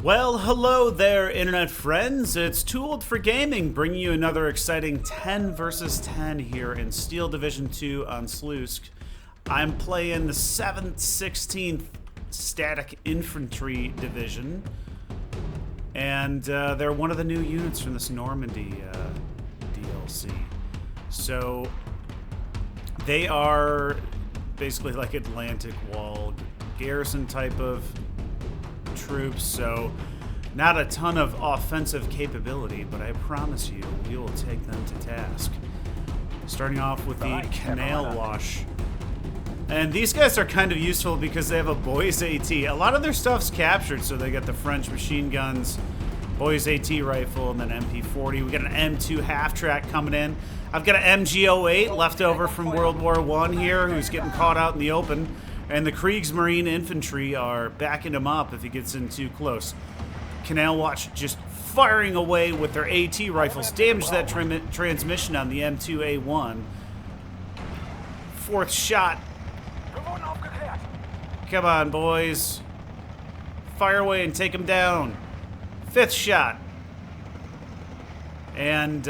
Well, hello there, internet friends. It's Too Old for Gaming, bringing you another exciting 10 versus 10 here in Steel Division 2 on Slutsk. I'm playing the 7th, 16th Static Infantry Division, and they're one of the new units from this Normandy DLC. So they are basically like Atlantic Wall garrison type of troops, so not a ton of offensive capability, but I promise you we will take them to task. Starting off with the kanalwache. And these guys are kind of useful because they have a Boys AT. A lot of their stuff's captured, so they get the French machine guns, Boys AT rifle, and then MP40. We got an M2 half-track coming in. I've got an MG08 left over from World War I here, who's getting caught out in the open. And the Kriegsmarine infantry are backing him up if he gets in too close. Kanalwache just firing away with their AT rifles. Damage that transmission on the M2A1. Fourth shot. Come on, boys. Fire away and take him down. Fifth shot. And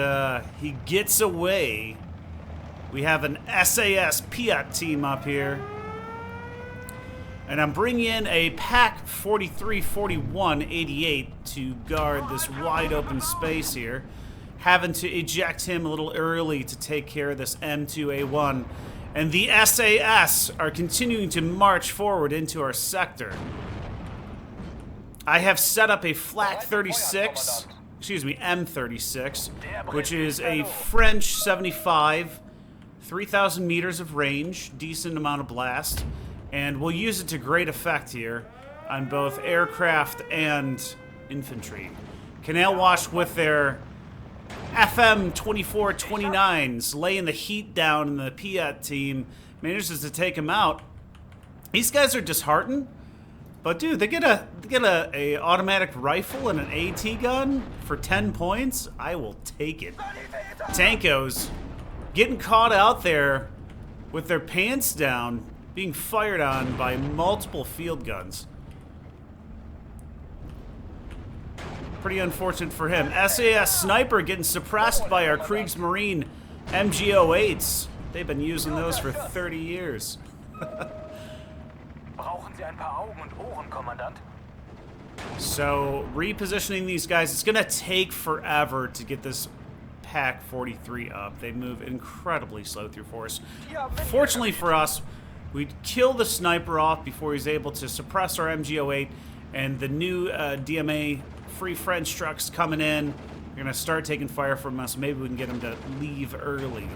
he gets away. We have an SAS Piat team up here. And I'm bringing in a Pack 43-41-88 to guard this wide open space here. Having to eject him a little early to take care of this M2A1. And the SAS are continuing to march forward into our sector. I have set up a Flak 36, excuse me, M36, which is a French 75, 3,000 meters of range, decent amount of blast. And we'll use it to great effect here on both aircraft and infantry. Kanalwache with their FM 24-29s laying the heat down, and the Piat team manages to take them out. These guys are disheartened, but dude, they get a automatic rifle and an AT gun for 10 points. I will take it. Tankos getting caught out there with their pants down, being fired on by multiple field guns. Pretty unfortunate for him. SAS Sniper getting suppressed by our Kriegsmarine MG08s. They've been using those for 30 years. So, repositioning these guys, it's gonna take forever to get this Pack 43 up. They move incredibly slow through force. Fortunately for us, we kill the sniper off before he's able to suppress our MG08, and the new DMA Free French trucks coming in. They're going to start taking fire from us. Maybe we can get them to leave early.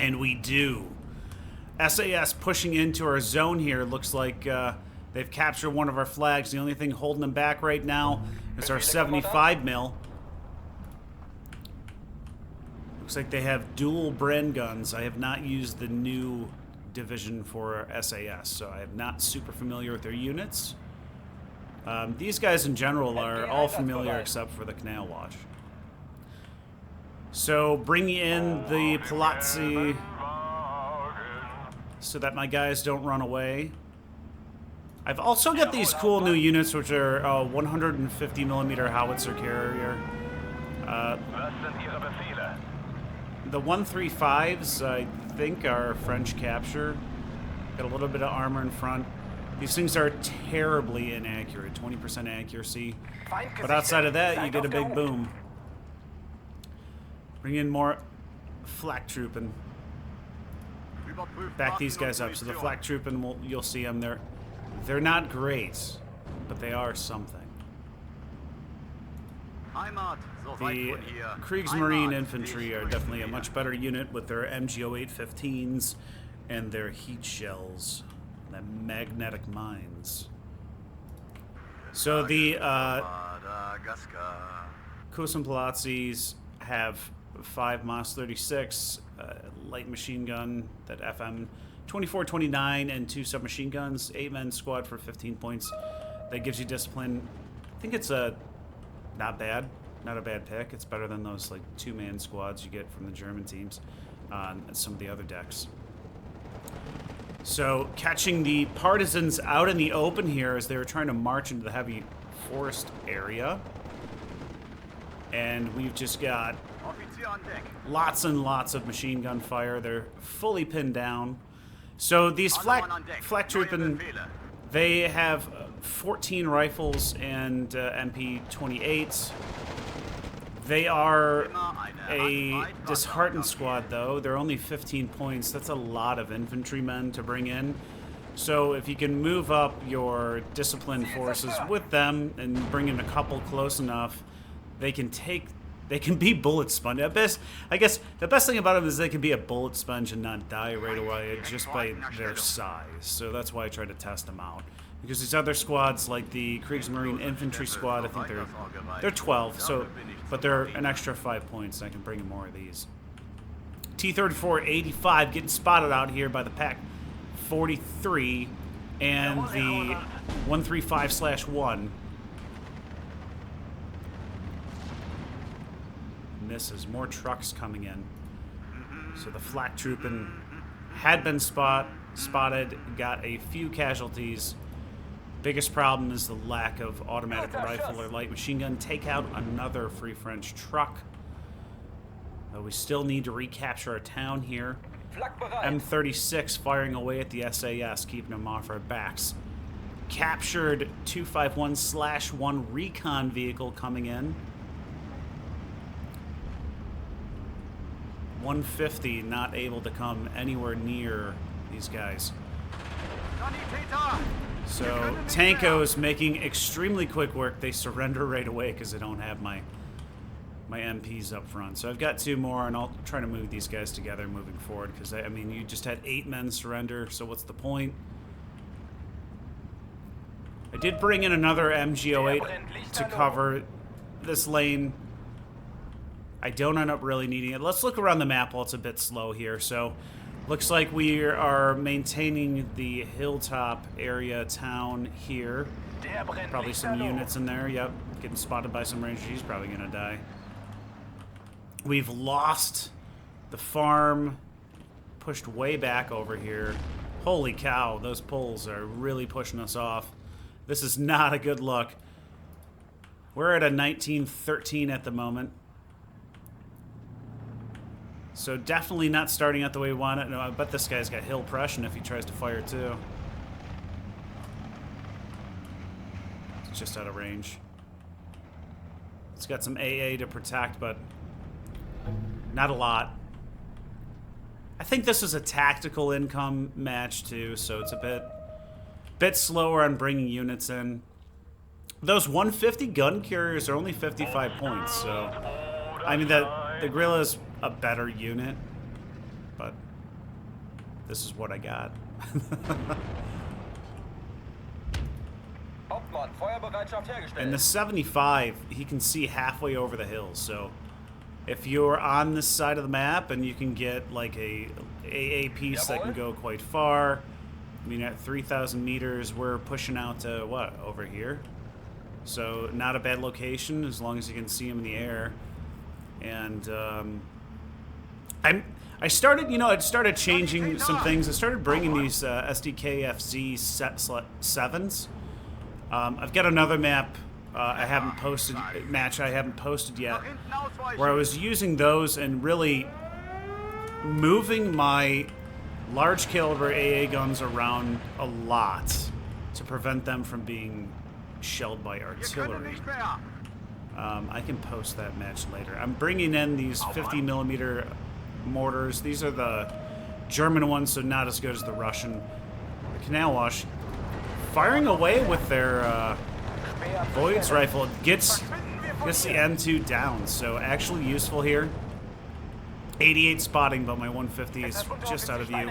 And we do. SAS pushing into our zone here. Looks like they've captured one of our flags. The only thing holding them back right now is our 75 mil. Looks like they have dual Bren guns. I have not used the new division for SAS, so I am not super familiar with their units. These guys in general are all familiar except for the Kanalwache. So bringing in the Palazzi so that my guys don't run away. I've also got these cool new units, which are 150mm howitzer carrier. The 135s, I think, are French capture. Got a little bit of armor in front. These things are terribly inaccurate, 20% accuracy. But outside of that, you get a big boom. Bring in more flak trooping. Back these guys up. So the flak trooping, you'll see them. They're not great, but they are something. The Kriegsmarine infantry are definitely a much better unit with their MG08-15s and their heat shells, the magnetic mines. So the Kosen Palazzis have 5 Mas 36 light machine gun, that FM 24-29, and 2 submachine guns, 8-man squad for 15 points. That gives you discipline. I think it's not bad. Not a bad pick. It's better than those like 2-man squads you get from the German teams on some of the other decks. So catching the partisans out in the open here as they were trying to march into the heavy forest area. And we've just got lots and lots of machine gun fire. They're fully pinned down. So these flak troopen, they have 14 rifles and MP-28s. They are a disheartened squad, though. They're only 15 points. That's a lot of infantrymen to bring in. So if you can move up your disciplined forces with them and bring in a couple close enough, they can be bullet sponge. I guess the best thing about them is they can be a bullet sponge and not die right away just by their size. So that's why I try to test them out. Because these other squads, like the Kriegsmarine Infantry Squad, I think they're 12. So, but they're an extra 5 points. And I can bring in more of these. T-34-85 getting spotted out here by the Pack 43 and the 135/1. Misses. More trucks coming in. So the flak troopen had been spotted, got a few casualties. Biggest problem is the lack of automatic rifle or light machine gun. Take out another Free French truck. We still need to recapture our town here. M36 firing away at the SAS, keeping them off our backs. Captured 251/1 recon vehicle coming in. 150 not able to come anywhere near these guys. So Tanko's making extremely quick work. They surrender right away because they don't have my MPs up front. So I've got 2 more, and I'll try to move these guys together moving forward because, I mean, you just had 8 men surrender, so what's the point? I did bring in another MG08 to cover this lane. I don't end up really needing it. Let's look around the map while it's a bit slow here. So looks like we are maintaining the hilltop area town here. Probably some units in there. Yep, getting spotted by some rangers. He's probably gonna die. We've lost the farm, pushed way back over here. Holy cow, those poles are really pushing us off. This is not a good look. We're at a 1913 at the moment. So definitely not starting out the way we want it. No, I bet this guy's got hill pressure if he tries to fire too. It's just out of range. It's got some AA to protect, but not a lot. I think this is a tactical income match too, so it's a bit slower on bringing units in. Those 150 gun carriers are only 55 points, so I mean the Guerrilla's a better unit, but this is what I got. And the 75, he can see halfway over the hills, so if you're on this side of the map and you can get like a AA piece that can go quite far, I mean at 3,000 meters we're pushing out to what, over here? So not a bad location as long as you can see him in the air. And I started, you know, I started changing some things. I started bringing these SDKFZ 7s. I've got another map I haven't posted yet, where I was using those and really moving my large caliber AA guns around a lot to prevent them from being shelled by artillery. I can post that match later. I'm bringing in these 50mm mortars. These are the German ones, so not as good as the Russian. The kanalwache firing away with their Voids rifle gets the M2 down, so actually useful here. 88 spotting, but my 150 is just out of view.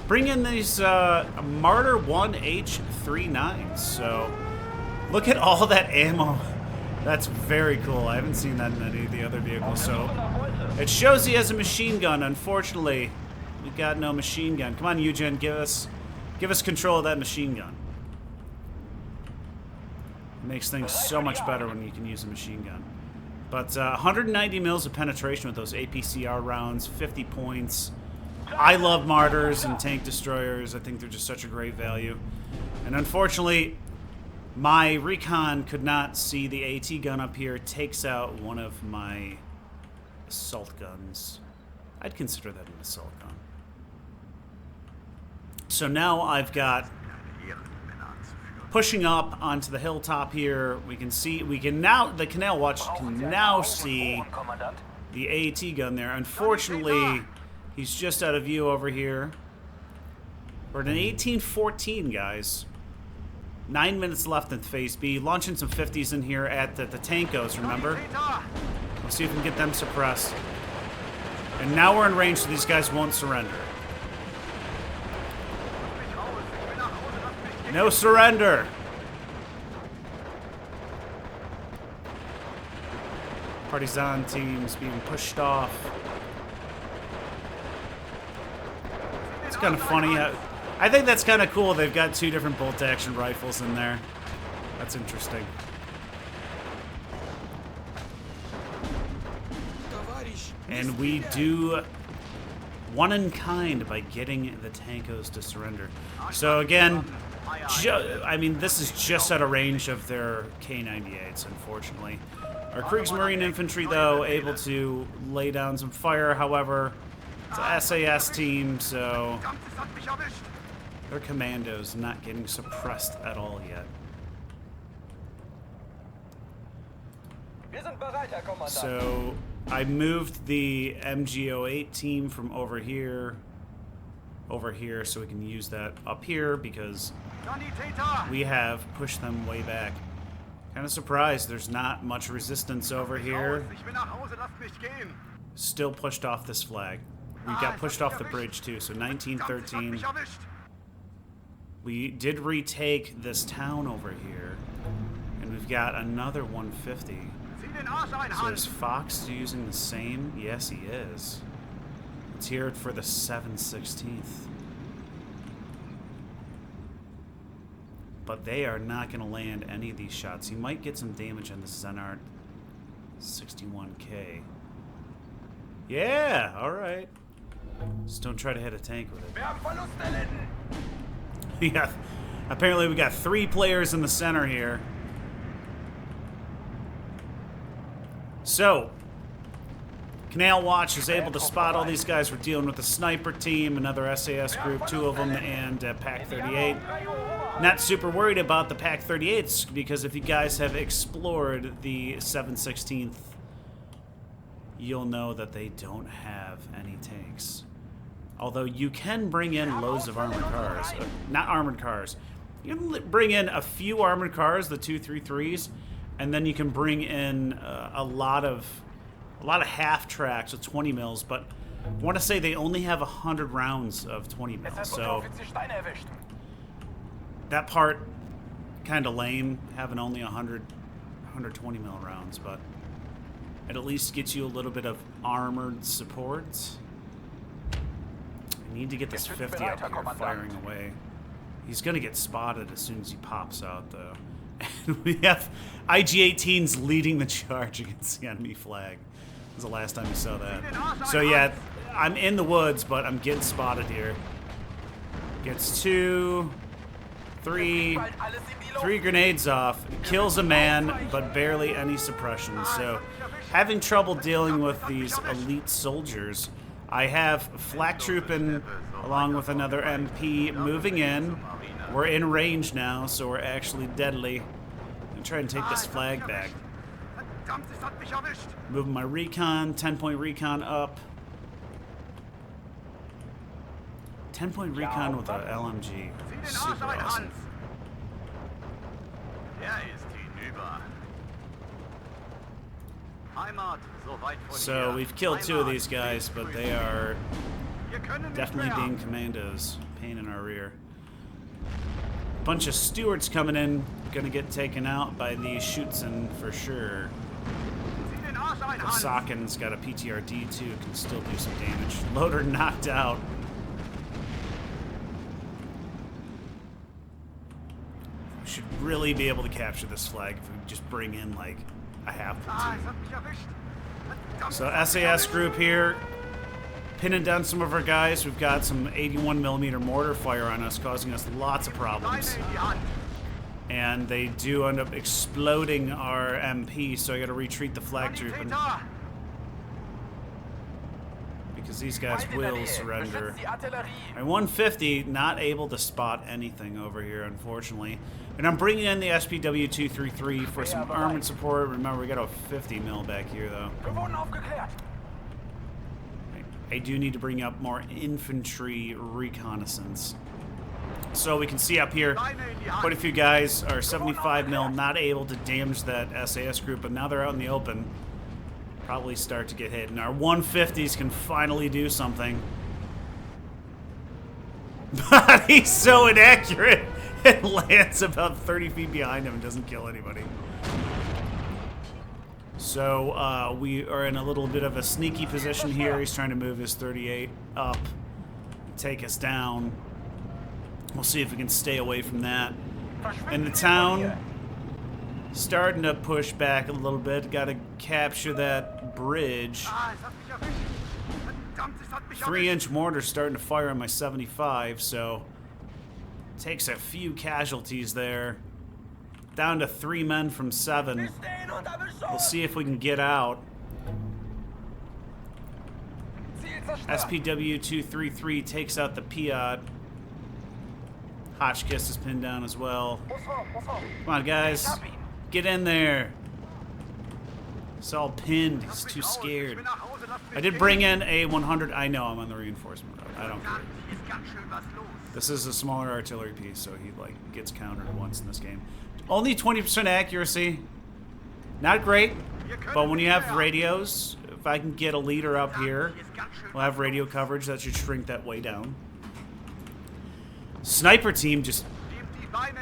Bring in these Martyr 1H39s. So look at all that ammo. That's very cool. I haven't seen that in any of the other vehicles. So it shows he has a machine gun. Unfortunately, we got no machine gun. Come on, Eugen, give us control of that machine gun. It makes things so much better when you can use a machine gun. But 190 mils of penetration with those APCR rounds, 50 points. I love Martyrs and tank destroyers. I think they're just such a great value. And unfortunately, my recon could not see the AT gun up here. It takes out one of my assault guns. I'd consider that an assault gun. So now I've got pushing up onto the hilltop here. We can now, the kanalwache can now see the AT gun there. Unfortunately, he's just out of view over here. We're at an 18-14, guys. 9 minutes left in phase B. Launching some 50s in here at the tankos, remember? We'll see if we can get them suppressed. And now we're in range, so these guys won't surrender. No surrender! Partisan teams being pushed off. It's kind of funny. I think that's kind of cool. They've got two different bolt-action rifles in there. That's interesting. And we do one in kind by getting the tankos to surrender. So again, I mean, this is just out of range of their K-98s, unfortunately. Our Kriegsmarine infantry, though, able to lay down some fire. However, it's a SAS team, so their commandos not getting suppressed at all yet. So I moved the MG08 team from over here so we can use that up here because we have pushed them way back. Kind of surprised there's not much resistance over here. Still pushed off this flag. We got pushed off the bridge too, so 1913. We did retake this town over here, and we've got another 150. So is Fox using the same? Yes, he is. Let's hear it for the 7/16th. But they are not going to land any of these shots. He might get some damage on the Zenart 61K. Yeah, alright. Just don't try to hit a tank with it. Yeah, apparently we got 3 players in the center here. So, kanalwache is able to spot all these guys. We're dealing with a sniper team, another SAS group, 2 of them, and PAC-38. Not super worried about the PAC-38s, because if you guys have explored the 7/16th, you'll know that they don't have any tanks. Although you can bring in loads of armored cars. Not armored cars. You can bring in a few armored cars, the 233s, and then you can bring in a lot of half tracks with 20 mils, but I want to say they only have 100 rounds of 20 mils, so that part kind of lame, having only 120 mil rounds, but it at least gets you a little bit of armored support. I need to get this 50 up here firing away. He's going to get spotted as soon as he pops out, though. And we have IG-18s leading the charge against the enemy flag. This is the last time we saw that. So yeah, I'm in the woods, but I'm getting spotted here. Gets 2, 3 grenades off. Kills a man, but barely any suppression. So having trouble dealing with these elite soldiers. I have flak trooping along with another MP moving in. We're in range now, so we're actually deadly. I'm gonna try and take this flag back. Moving my recon, 10-point recon up. 10-point recon with an LMG. Super awesome. So we've killed 2 of these guys, but they are definitely being commandos. Pain in our rear. Bunch of stewards coming in, gonna get taken out by the Schutzen for sure. Kosakin's got a PTRD too, can still do some damage. Loader knocked out. We should really be able to capture this flag if we just bring in like a half platoon. So SAS group here, pinning down some of our guys. We've got some 81mm mortar fire on us, causing us lots of problems. And they do end up exploding our MP, so I gotta retreat the flag troop. Because these guys will surrender. My 150, not able to spot anything over here, unfortunately. And I'm bringing in the SPW-233 for some armored support. Remember, we got a 50 mil back here, though. I do need to bring up more infantry reconnaissance. So we can see up here, quite a few guys are 75 mil, not able to damage that SAS group, but now they're out in the open. Probably start to get hit. And our 150s can finally do something. But he's so inaccurate. It lands about 30 feet behind him and doesn't kill anybody. So we are in a little bit of a sneaky position here. He's trying to move his 38 up, take us down. We'll see if we can stay away from that. And the town starting to push back a little bit. Got to capture that bridge. 3-inch mortar starting to fire on my 75, so takes a few casualties there. Down to 3 men from 7. We'll see if we can get out. SPW-233 takes out the Piat. Hotchkiss is pinned down as well. Come on, guys. Get in there. He's all pinned. He's too scared. I did bring in a 100. I know I'm on the reinforcement road. I don't care. This is a smaller artillery piece, so he like gets countered once in this game. Only 20% accuracy. Not great, but when you have radios, if I can get a leader up here, we'll have radio coverage. That should shrink that way down. Sniper team just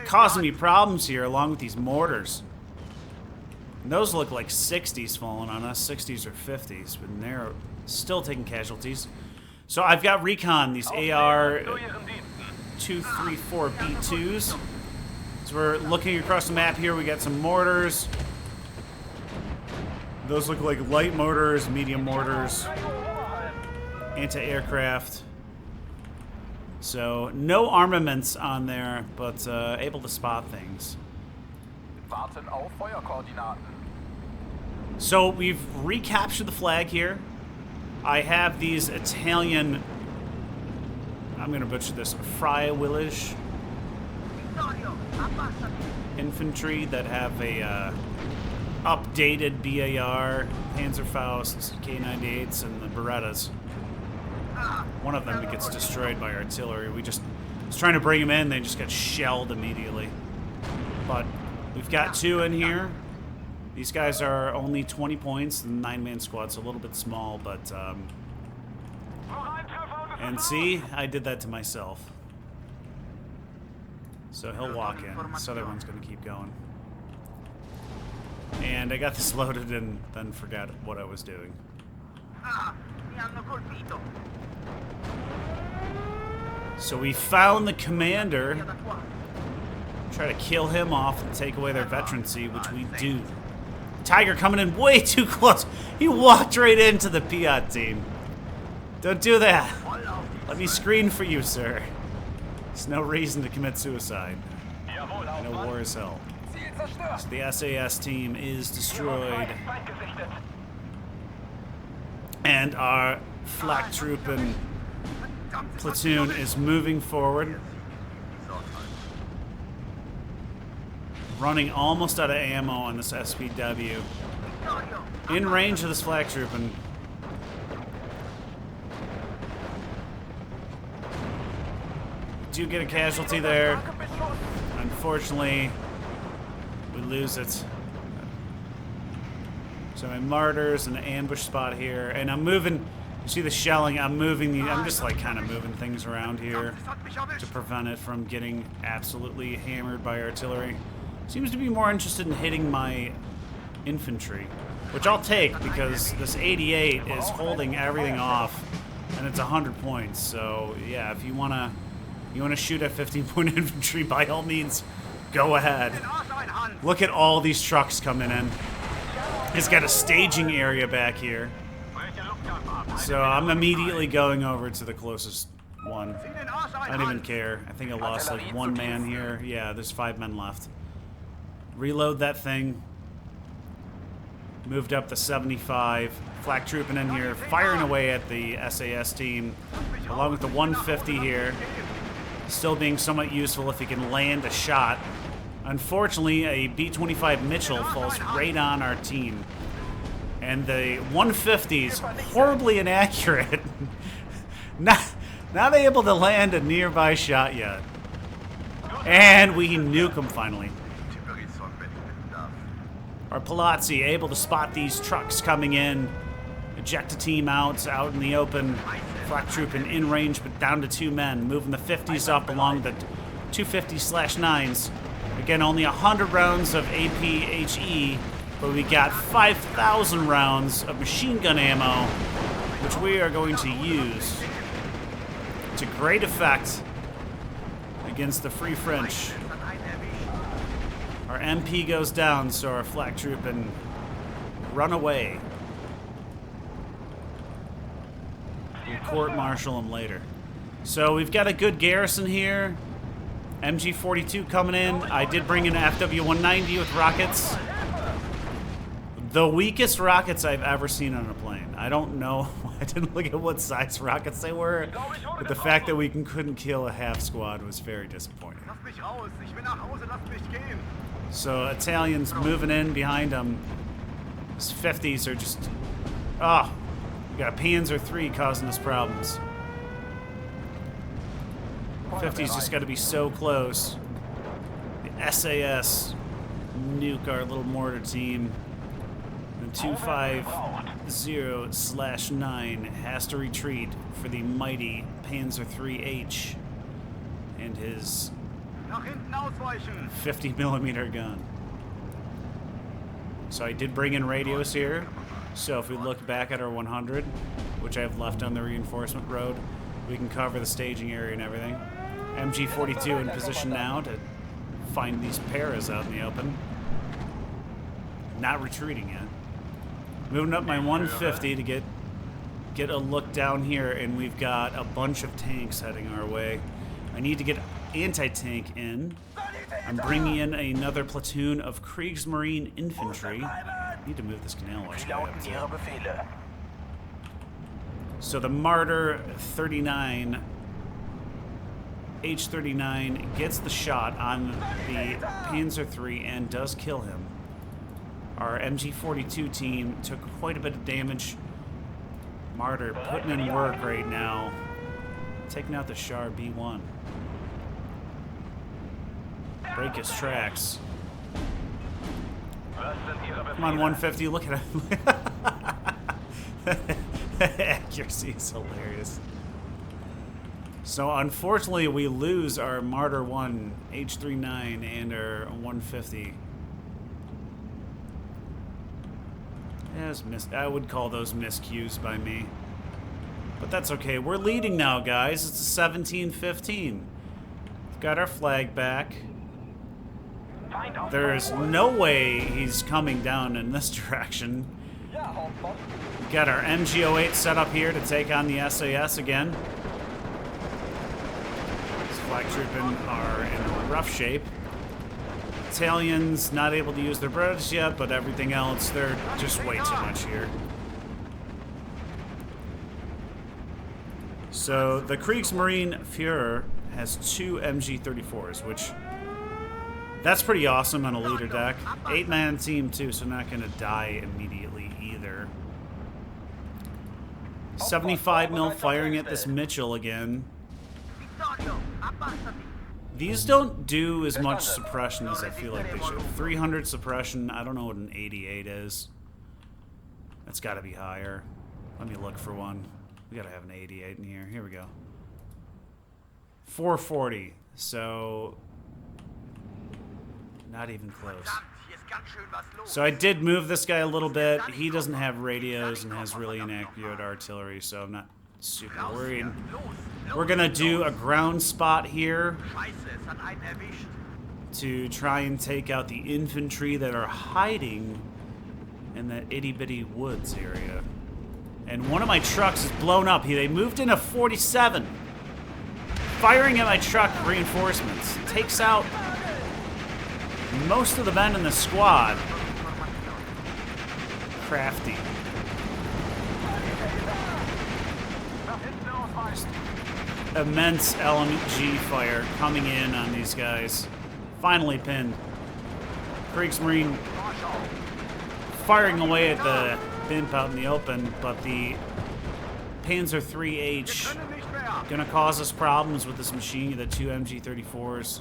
causing me problems here along with these mortars. And those look like 60s falling on us, 60s or 50s, but they're still taking casualties. So I've got recon, these AR-234B2s. So we're looking across the map here. We got some mortars. Those look like light mortars, medium mortars, anti-aircraft. So no armaments on there, but able to spot things. So we've recaptured the flag here. I have these Italian, I'm going to butcher this, Freiwillig infantry that have a updated BAR, Panzerfausts, K98s, and the Berettas. One of them gets destroyed by artillery. We just was trying to bring them in, they just got shelled immediately. But we've got 2 in here. These guys are only 20 points. The 9-man squad's a little bit small, but and see, I did that to myself. So he'll walk in. This other one's going to keep going. And I got this loaded and then forgot what I was doing. So we found the commander. Try to kill him off and take away their veterancy, which we do. Tiger coming in way too close. He walked right into the Piat team. Don't do that. Let me screen for you, sir. There's no reason to commit suicide. I know war is hell. So the SAS team is destroyed. And our flak troop and platoon is moving forward. Running almost out of ammo on this SPW. In range of this flak troop, and do get a casualty there. Unfortunately, we lose it. So my martyrs and the ambush spot here, and I'm moving. You see the shelling? I'm just like kind of moving things around here to prevent it from getting absolutely hammered by artillery. Seems to be more interested in hitting my infantry, which I'll take because this 88 is holding everything off, and it's 100 points. So yeah, if you wanna shoot at 15-point infantry, by all means, go ahead. Look at all these trucks coming in. It's got a staging area back here. So I'm immediately going over to the closest one. I don't even care. I think I lost like 1 man here. Yeah, there's 5 men left. Reload that thing. Moved up to 75. Flak trooping in here, firing away at the SAS team, along with the 150 here. Still being somewhat useful if he can land a shot. Unfortunately, a B-25 Mitchell falls right on our team. And the 150's horribly inaccurate. Not able to land a nearby shot yet. And we nuke him finally. Our Palazzi able to spot these trucks coming in. Eject a team out in the open. Flak troop in range, but down to 2 men. Moving the 50s up along the 250/9s. Again, only 100 rounds of APHE, but we got 5,000 rounds of machine gun ammo, which we are going to use to great effect against the Free French. Our MP goes down, so our flak troop and run away. We'll court-martial him later. So we've got a good garrison here. MG-42 coming in. I did bring in an FW-190 with rockets. The weakest rockets I've ever seen on a plane. I don't know. I didn't look at what size rockets they were, but the fact that we couldn't kill a half squad was very disappointing. So Italians moving in behind them. These 50s are just... Oh, we got a Panzer III causing us problems. 50's just got to be so close. The SAS nuke our little mortar team. And 250/9 has to retreat for the mighty Panzer IIIH and his 50mm gun. So I did bring in radios here. So if we look back at our 100, which I have left on the reinforcement road, we can cover the staging area and everything. MG-42 in position now to find these paras out in the open. Not retreating yet. Moving up my 150 to get a look down here, and we've got a bunch of tanks heading our way. I need to get anti-tank in. I'm bringing in another platoon of Kriegsmarine Infantry. I need to move this kanalwache guy up too. So the Martyr 39 H-39 gets the shot on the Panzer III and does kill him. Our MG-42 team took quite a bit of damage. Martyr putting in work right now. Taking out the Char B-1. Break his tracks. Come on, 150, look at him. Accuracy is hilarious. So unfortunately, we lose our Martyr 1 H-39 and our 150. I would call those miscues by me. But that's okay. We're leading now, guys. It's 17-15. We've got our flag back. There's no way he's coming down in this direction. We've got our MG-08 set up here to take on the SAS again. These flag trooping are in rough shape. Italians not able to use their bridge yet, but everything else, they're just way too much here. So the Kriegsmarine Führer has 2 MG-34s, which that's pretty awesome on a leader deck. 8-man team too, so not going to die immediately either. 75mm firing at this Mitchell again. These don't do as much suppression as I feel like they should. 300 suppression, I don't know what an 88 is. That's got to be higher. Let me look for one. We got to have an 88 in here. Here we go. 440, so not even close. So I did move this guy a little bit. He doesn't have radios and has really inaccurate artillery, so I'm not super worried. We're gonna do a ground spot here to try and take out the infantry that are hiding in that itty-bitty woods area. And one of my trucks is blown up. They moved in a 47. Firing at my truck reinforcements. Takes out most of the men in the squad. Crafty. Immense LMG fire coming in on these guys. Finally pinned. Kriegsmarine firing away at the bimp out in the open, but the Panzer IIIH gonna cause us problems with this machine, the two MG34s.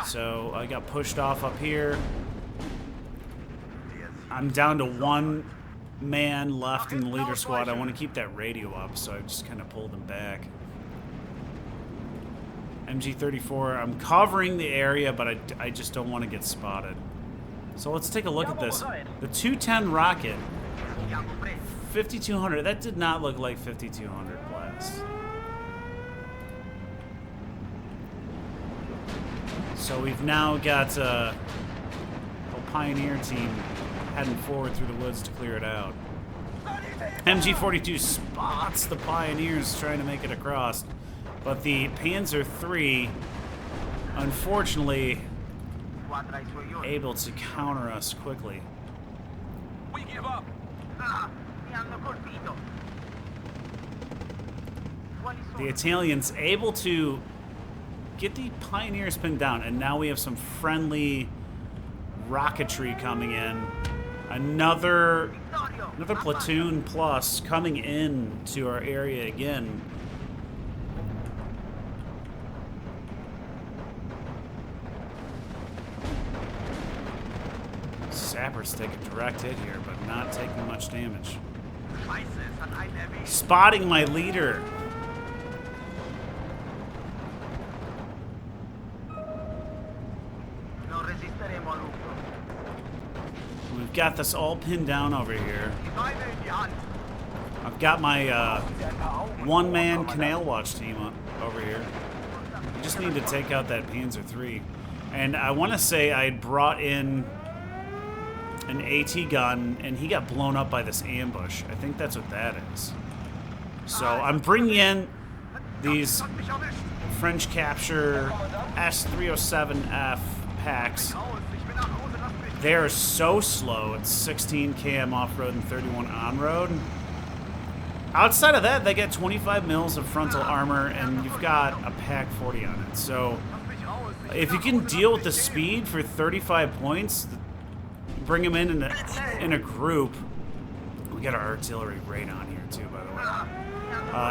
So I got pushed off up here. I'm down to one man left in the leader squad. I want to keep that radio up, so I just kind of pulled him back. MG34, I'm covering the area, but I just don't want to get spotted. So let's take a look at this. The 210 rocket, 5200. That did not look like 5200 blast. So we've now got a Pioneer team heading forward through the woods to clear it out. MG42 spots the Pioneers trying to make it across, but the Panzer III, unfortunately, able to counter us quickly. We give up. The Italians able to get the Pioneers pinned down, and now we have some friendly rocketry coming in. Another platoon plus coming in to our area again. Sappers take a direct hit here, but not taking much damage. Spotting my leader. We've got this all pinned down over here. I've got my one-man kanalwache team over here. We just need to take out that Panzer III. And I want to say I brought in an AT gun, and he got blown up by this ambush. I think that's what that is. So I'm bringing in these French capture S307F packs. They're so slow. It's 16 km off-road and 31 on-road. Outside of that, they get 25 mils of frontal armor, and you've got a Pack 40 on it. So if you can deal with the speed for 35 points, bring them in a group. We got our artillery right on here too, by the way.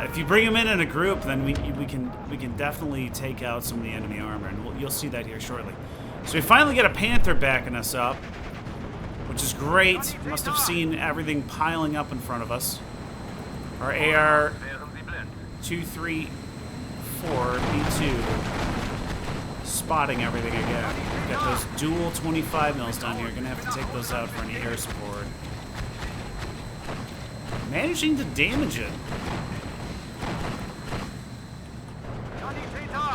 If you bring them in a group, then we can definitely take out some of the enemy armor, and you'll see that here shortly. So we finally get a Panther backing us up, which is great. Must have seen everything piling up in front of us. Our AR-234 B2 spotting everything again. We've got those dual 25 mils down here. Gonna have to take those out for any air support. Managing to damage it.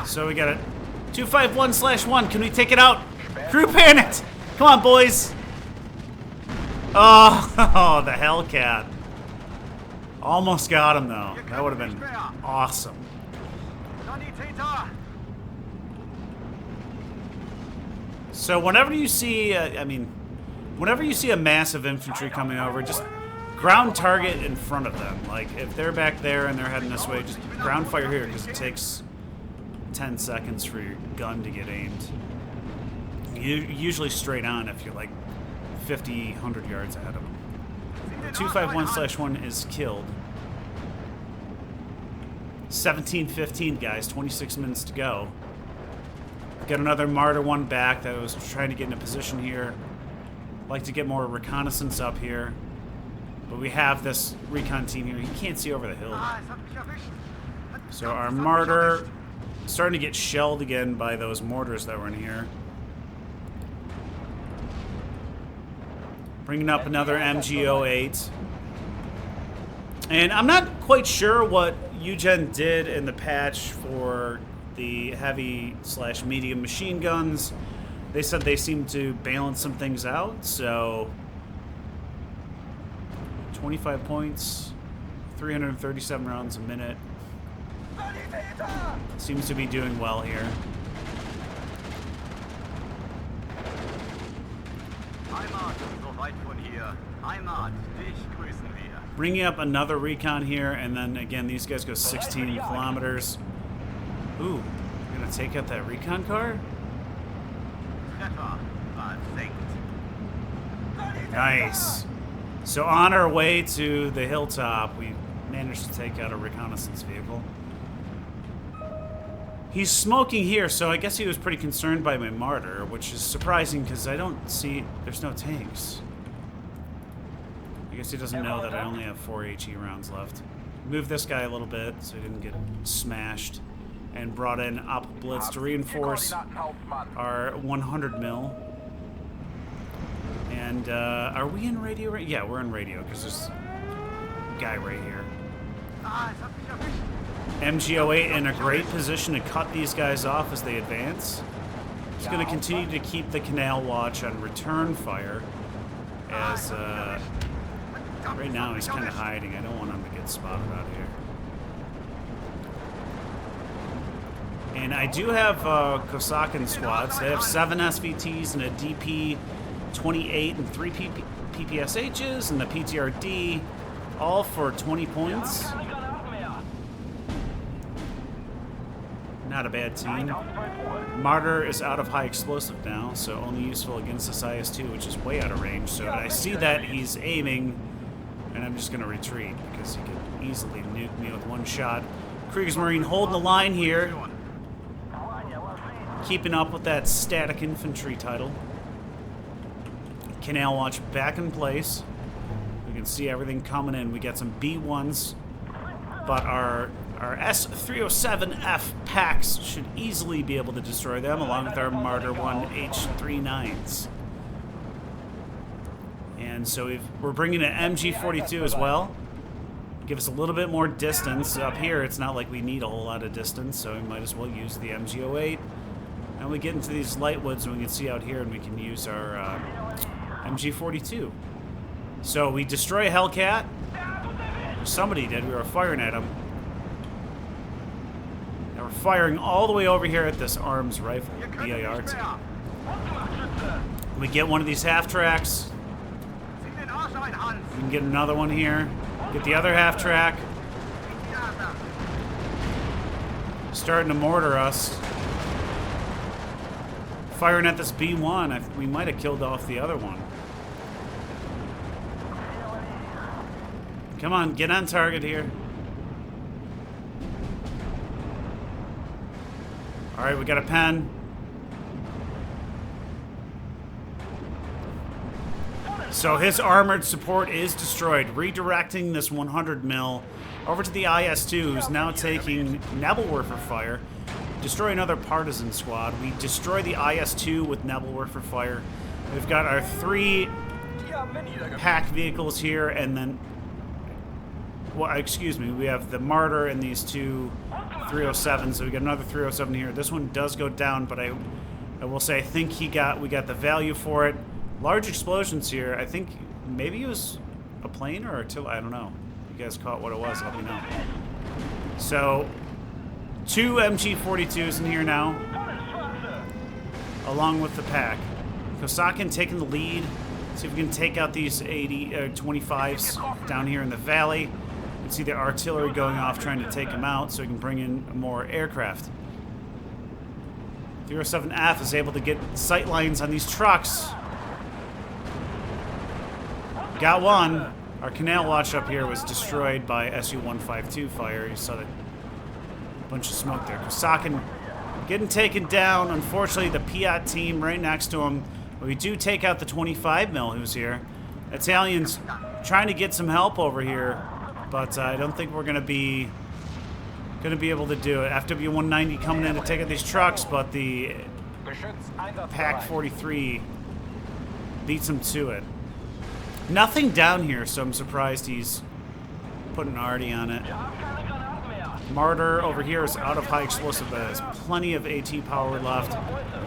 So we got a 251/1. Can we take it out? Crew panicked! Come on, boys! Oh, the Hellcat. Almost got him, though. That would have been awesome. So whenever you see, whenever you see a massive infantry coming over, just ground target in front of them. Like, if they're back there and they're heading this way, just ground fire here, because it takes 10 seconds for your gun to get aimed. Usually straight on if you're like 50, 100 yards ahead of them. The 251/1 is killed. 17:15, guys. 26 minutes to go. Got another Marder 1 back that was trying to get in a position here. Like to get more reconnaissance up here. But we have this recon team here. You can't see over the hill. So our Marder starting to get shelled again by those mortars that were in here. Bringing up another MG08. And I'm not quite sure what Eugen did in the patch for the heavy/medium machine guns. They said they seemed to balance some things out, so 25 points, 337 rounds a minute. Seems to be doing well here. Bringing up another recon here, and then again, these guys go 16 kilometers. Ooh, we're gonna take out that recon car? Nice. So on our way to the hilltop, we managed to take out a reconnaissance vehicle. He's smoking here, so I guess he was pretty concerned by my martyr, which is surprising because I don't see... There's no tanks. I guess he doesn't know that I only have 4 HE rounds left. Move this guy a little bit so he didn't get smashed. And brought in Op Blitz to reinforce our 100 mil. And are we in radio? Yeah, we're in radio because there's a guy right here. MG08 in a great position to cut these guys off as they advance. He's going to continue to keep the canal watch on return fire. As right now he's kind of hiding. I don't want him to get spotted out here. And I do have Kosakin squads. They have 7 SVTs and a DP-28 and 3 PPSHs and the PTRD, all for 20 points. Not a bad team. Martyr is out of high explosive now, so only useful against this IS-2, which is way out of range. So I see that he's aiming, and I'm just going to retreat because he could easily nuke me with one shot. Kriegsmarine holding the line here. Keeping up with that Static Infantry title. Canal Watch back in place. We can see everything coming in. We got some B1s, but our S307F packs should easily be able to destroy them, along with our Martyr 1 H39s. And so we're bringing an MG42 as well. Give us a little bit more distance. Up here, it's not like we need a whole lot of distance, so we might as well use the MG08. And we get into these light woods, and we can see out here, and we can use our MG42. So we destroy a Hellcat. Somebody did. We were firing at him. And we're firing all the way over here at this arms rifle, BAR team. We get one of these half-tracks. We can get another one here. Get the other half-track. Starting to mortar us. Firing at this B1, we might have killed off the other one. Come on, get on target here. Alright, we got a pen. So his armored support is destroyed, redirecting this 100 mil over to the IS-2, who's now taking Nebelwerfer fire. Destroy another partisan squad. We destroy the IS-2 with Nebelwerfer fire. We've got our 3 pack vehicles here, and then, well, excuse me, we have the Martyr and these 2 307s. So we got another 307 here. This one does go down, but I will say I think we got the value for it. Large explosions here. I think maybe it was a plane or artillery. I don't know. You guys caught what it was. Let me know. So 2 MG42s in here now, along with the pack. Kosakin taking the lead. See if we can take out these 25s down here in the valley. You can see the artillery going off trying to take them out so we can bring in more aircraft. 07F is able to get sight lines on these trucks. Got one. Our canal watch up here was destroyed by Su-152 fire. You saw that bunch of smoke there. Kosakin getting taken down. Unfortunately, the Piat team right next to him. But we do take out the 25 mil who's here. Italians trying to get some help over here, but I don't think we're gonna be able to do it. FW-190 coming in to take out these trucks, but the Pack 43 beats him to it. Nothing down here, so I'm surprised he's putting arty on it. Martyr over here is out of high explosive, but has plenty of AT power left.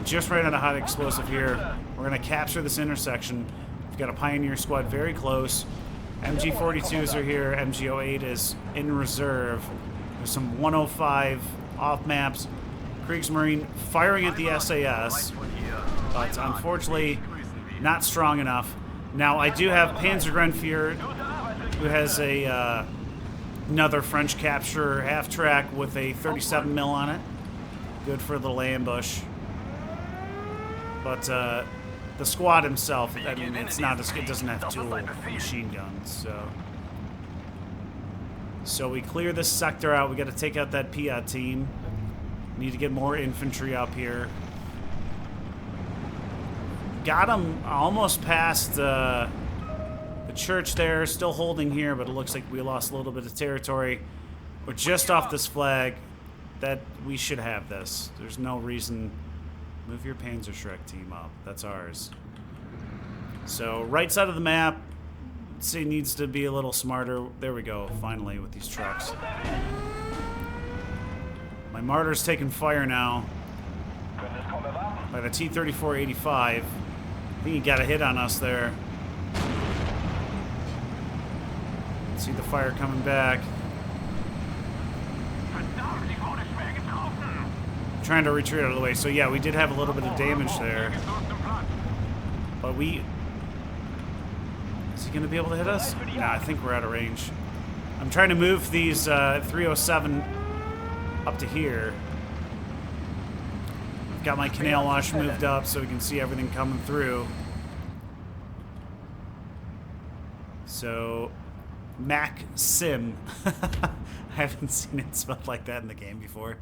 Just ran out of high explosive here. We're going to capture this intersection. We've got a Pioneer squad very close. MG-42s are here. MG-08 is in reserve. There's some 105 off maps. Kriegsmarine firing at the SAS, but unfortunately not strong enough. Now I do have Panzergrenadier, who has a another French capture half track with a 37 mil on it. Good for a little ambush. But the squad himself, I mean, it's not as it doesn't have dual machine guns, so we clear this sector out. We got to take out that Piat team. Need to get more infantry up here. Got them almost past the church there. Still holding here, but it looks like we lost a little bit of territory. We're just off this flag. That we should have this. There's no reason. Move your Panzerschreck team up. That's ours. So right side of the map, see, needs to be a little smarter. There we go. Finally, with these trucks. My Martyr's taking fire now by the T-34-85. I think he got a hit on us there. See the fire coming back. Trying to retreat out of the way. So yeah, we did have a little bit of damage there. But is he going to be able to hit us? Nah, I think we're out of range. I'm trying to move these 307 up to here. I've got my kanalwache moved up so we can see everything coming through. So, Mac Sim. I haven't seen it spelled like that in the game before.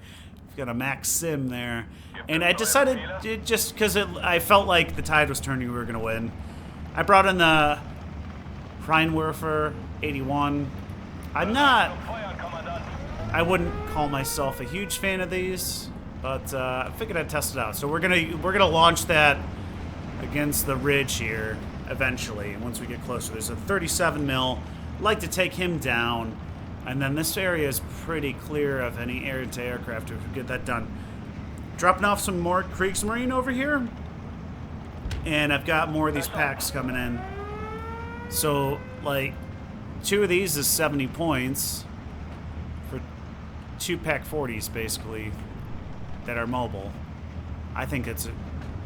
We've got a Mac Sim there. And I decided, just because I felt like the tide was turning, we were going to win. I brought in the Rheinwerfer 81. I wouldn't call myself a huge fan of these, but I figured I'd test it out. So we're gonna launch that against the ridge here eventually. Once we get closer, there's a 37 mil. Like to take him down, and then this area is pretty clear of any air-to-aircraft if we get that done. Dropping off some more Kriegsmarine over here, and I've got more of these packs coming in. So like 2 of these is 70 points. 2 Pack 40s basically that are mobile. I think it's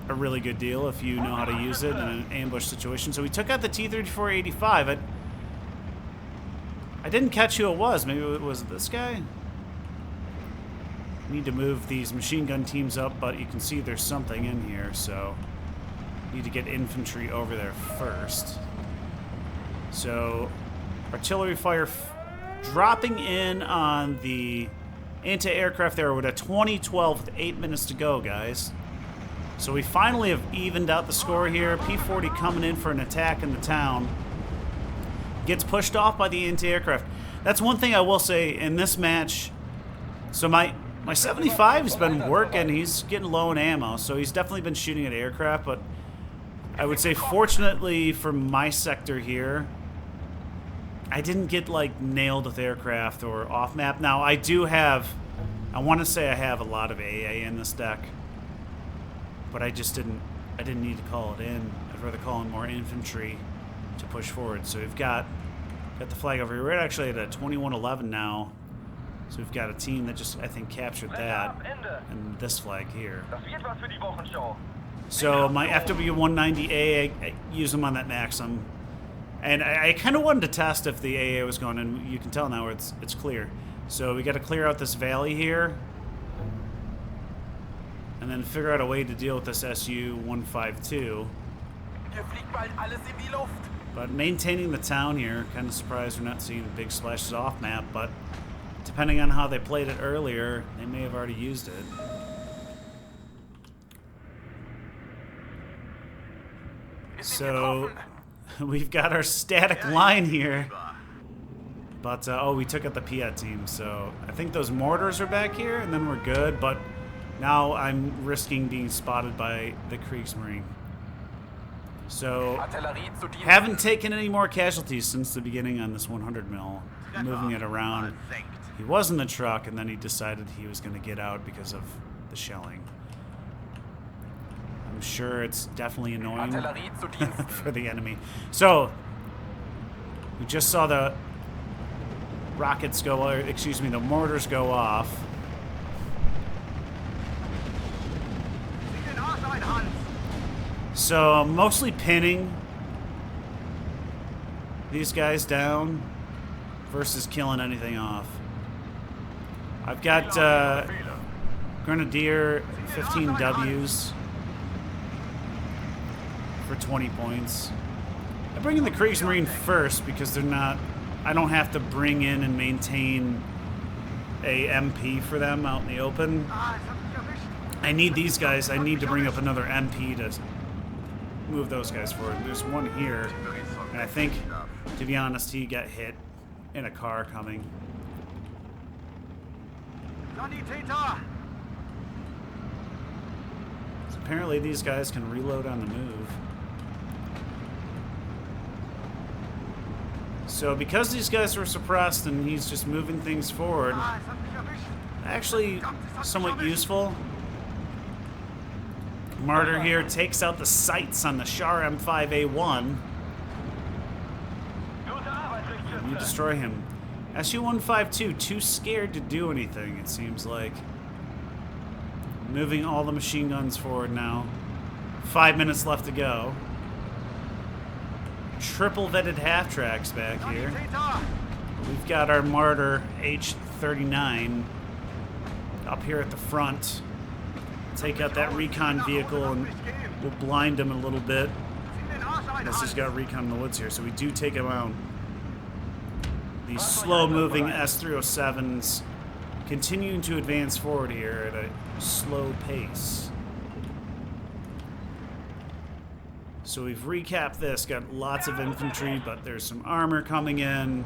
a really good deal if you know how to use it in an ambush situation. So we took out the T-34-85. I didn't catch who it was. Maybe it was this guy. Need to move these machine gun teams up, but you can see there's something in here, so need to get infantry over there first. So artillery fire dropping in on the anti-aircraft there with a 20-12 with 8 minutes to go, guys. So we finally have evened out the score here. P-40 coming in for an attack in the town. Gets pushed off by the anti-aircraft. That's one thing I will say in this match. So my 75's been working. He's getting low in ammo, so he's definitely been shooting at aircraft. But I would say, fortunately for my sector here, I didn't get like nailed with aircraft or off map. Now I do have, I want to say I have a lot of AA in this deck, but I didn't need to call it in. I'd rather call in more infantry to push forward. So we've got the flag over here. We're actually at a 21-11 now. So we've got a team that just, I think, captured that and this flag here. So my FW-190A, I use them on that Maxim. And I kind of wanted to test if the AA was going, and you can tell now it's clear. So we got to clear out this valley here, and then figure out a way to deal with this SU-152. But maintaining the town here, kind of surprised we're not seeing big splashes off map, but depending on how they played it earlier, they may have already used it. So we've got our static line here. But, oh, we took out the Piat team, so I think those mortars are back here, and then we're good, but now I'm risking being spotted by the Kriegsmarine. So, haven't taken any more casualties since the beginning on this 100 mil, moving it around. He was in the truck, and then he decided he was going to get out because of the shelling. I'm sure it's definitely annoying for the enemy. So, We just saw the rockets go, or excuse me, the mortars go off. So I'm mostly pinning these guys down versus killing anything off. I've got Grenadier 15 Ws for 20 points. I bring in the Kriegsmarine first because they're not, I don't have to bring in and maintain a MP for them out in the open. I need these guys, I need to bring up another MP to move those guys forward. There's one here, and I think, to be honest, he got hit in a car coming. So apparently these guys can reload on the move. So because these guys were suppressed and he's just moving things forward, actually somewhat useful. Martyr here takes out the sights on the Char M5A1. You destroy him. SU-152, too scared to do anything, it seems like. Moving all the machine guns forward now. 5 minutes left to go. Triple vetted half-tracks back here. We've got our Martyr H-39 up here at the front. Take out that recon vehicle and we'll blind him a little bit. This has got recon in the woods here, so we do take him out. These slow-moving S-307s continuing to advance forward here at a slow pace. So we've recapped this, got lots of infantry, but there's some armor coming in.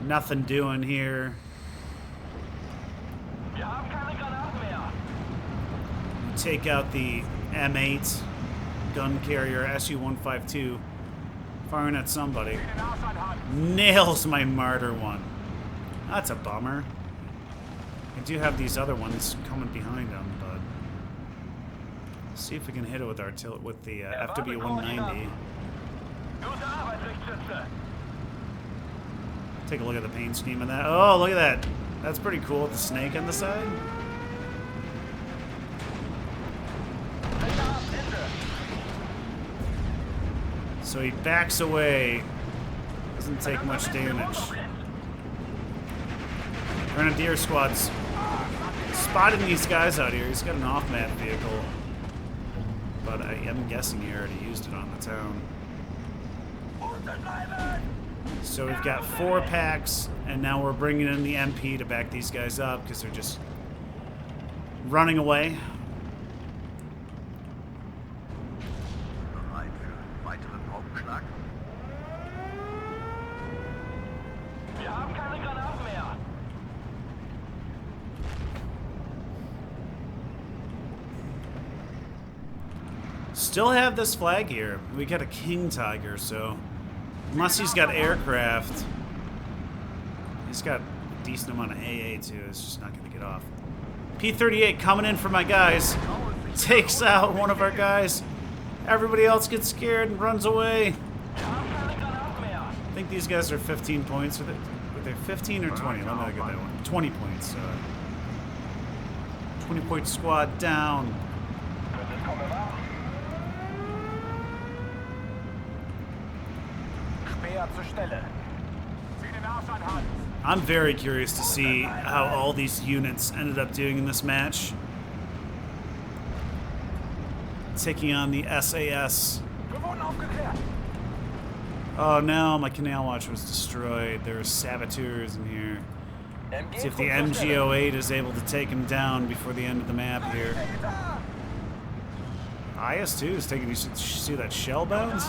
Nothing doing here. Take out the M8 gun carrier SU-152, firing at somebody. Nails my Martyr one. That's a bummer. I do have these other ones coming behind them, but let's see if we can hit it with our with the FW-190. Take a look at the paint scheme of that. Oh, look at that. That's pretty cool with the snake on the side. So he backs away. Doesn't take much damage. Grenadier squad's spotting these guys out here. He's got an off-map vehicle. But I am guessing he already used it on the town. So we've got 4 packs, and now we're bringing in the MP to back these guys up because they're just running away. Still have this flag here. We got a King Tiger, so unless he's got aircraft, he's got a decent amount of AA too. It's just not going to get off. P-38 coming in for my guys. Takes out one of our guys. Everybody else gets scared and runs away. I think these guys are 15 points. Were they 15 or 20? Let me look at that one. 20 points. 20-point squad down. I'm very curious to see how all these units ended up doing in this match. Taking on the SAS. Oh no, my kanalwache was destroyed. There were saboteurs in here. See if the MG08 is able to take him down before the end of the map here. IS-2 is taking, you should see that shell bounce?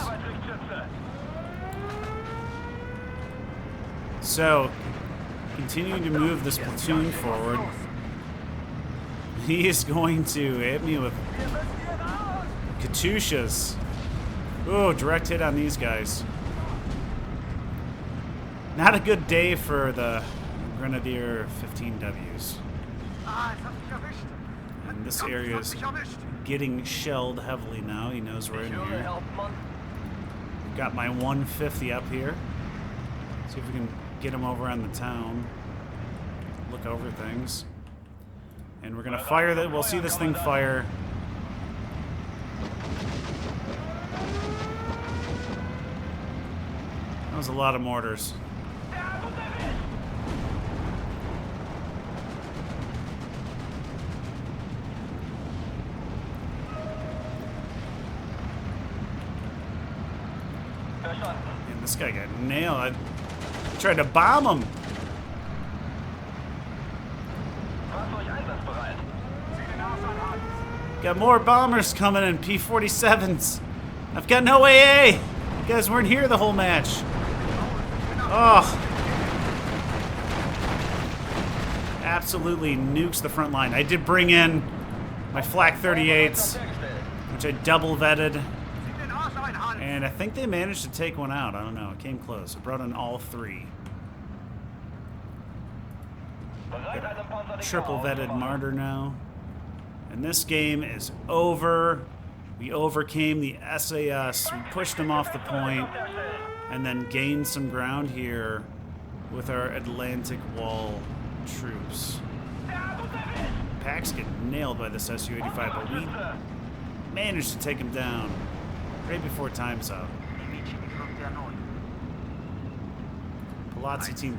So, continuing to move this platoon forward. He is going to hit me with Katyushas. Ooh, direct hit on these guys. Not a good day for the Grenadier 15Ws. And this area is getting shelled heavily now. He knows we're in here. Got my 150 up here. See if we can get him over on the town. Look over things. And we're gonna fire that. We'll see this thing fire. That was a lot of mortars. And this guy got nailed. I tried to bomb him. Got more bombers coming in, P-47s. I've got no AA. You guys weren't here the whole match. Oh. Absolutely nukes the front line. I did bring in my Flak 38s, which I double vetted. And I think they managed to take one out. I don't know. It came close. I brought in all three. Triple vetted martyr now. And this game is over. We overcame the SAS. We pushed them off the point and then gained some ground here with our Atlantic Wall troops. Packs get nailed by this Su-85, but we managed to take him down right before time's up. Palazzi team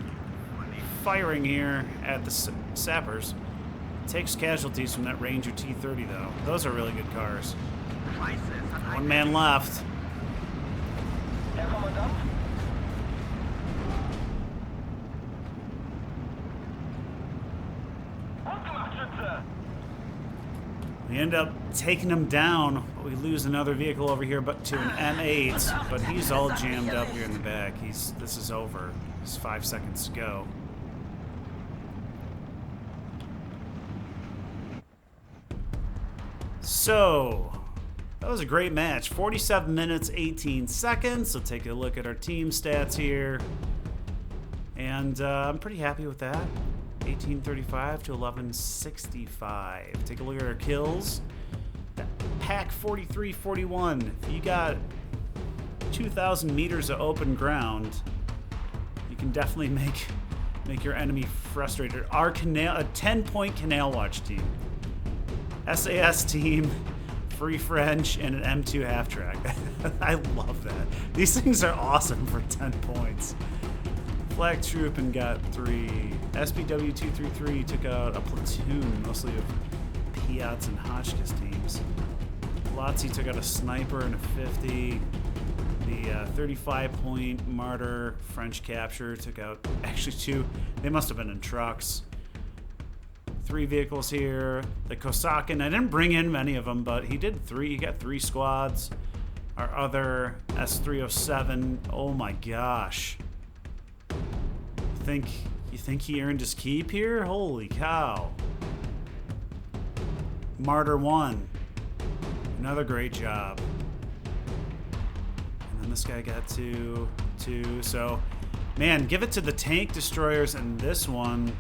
firing here at the sappers. Takes casualties from that Ranger T-30 though. Those are really good cars. One man left. We end up taking him down, but we lose another vehicle over here, but to an M8. But he's all jammed up here in the back. This is over. It's 5 seconds to go. So, that was a great match. 47 minutes, 18 seconds. So take a look at our team stats here. And I'm pretty happy with that. 1835 to 1165. Take a look at our kills. Pack 4341. If you got 2,000 meters of open ground, you can definitely make your enemy frustrated. Our a 10-point Canal Watch team. SAS team, free French, and an M2 half-track. I love that. These things are awesome for 10 points. Flag troop and got 3. SPW 233 took out a platoon, mostly of Piats and Hotchkiss teams. Palazzi took out a sniper and a 50. The 35-point Martyr French capture took out actually 2. They must have been in trucks. 3 vehicles here. The Kosakin, I didn't bring in many of them, but he did 3. He got 3 squads. Our other S307, oh my gosh. You think he earned his keep here? Holy cow. Martyr 1. Another great job. And then this guy got 2. So, man, give it to the tank destroyers and this one.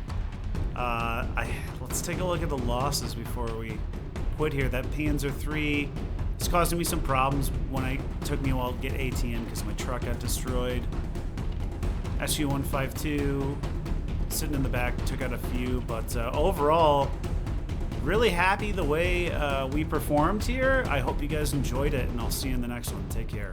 Let's take a look at the losses before we quit here. That Panzer III is causing me some problems when it took me a while to get ATN because my truck got destroyed. SU-152 sitting in the back, took out a few, but overall, really happy the way we performed here. I hope you guys enjoyed it, and I'll see you in the next one. Take care.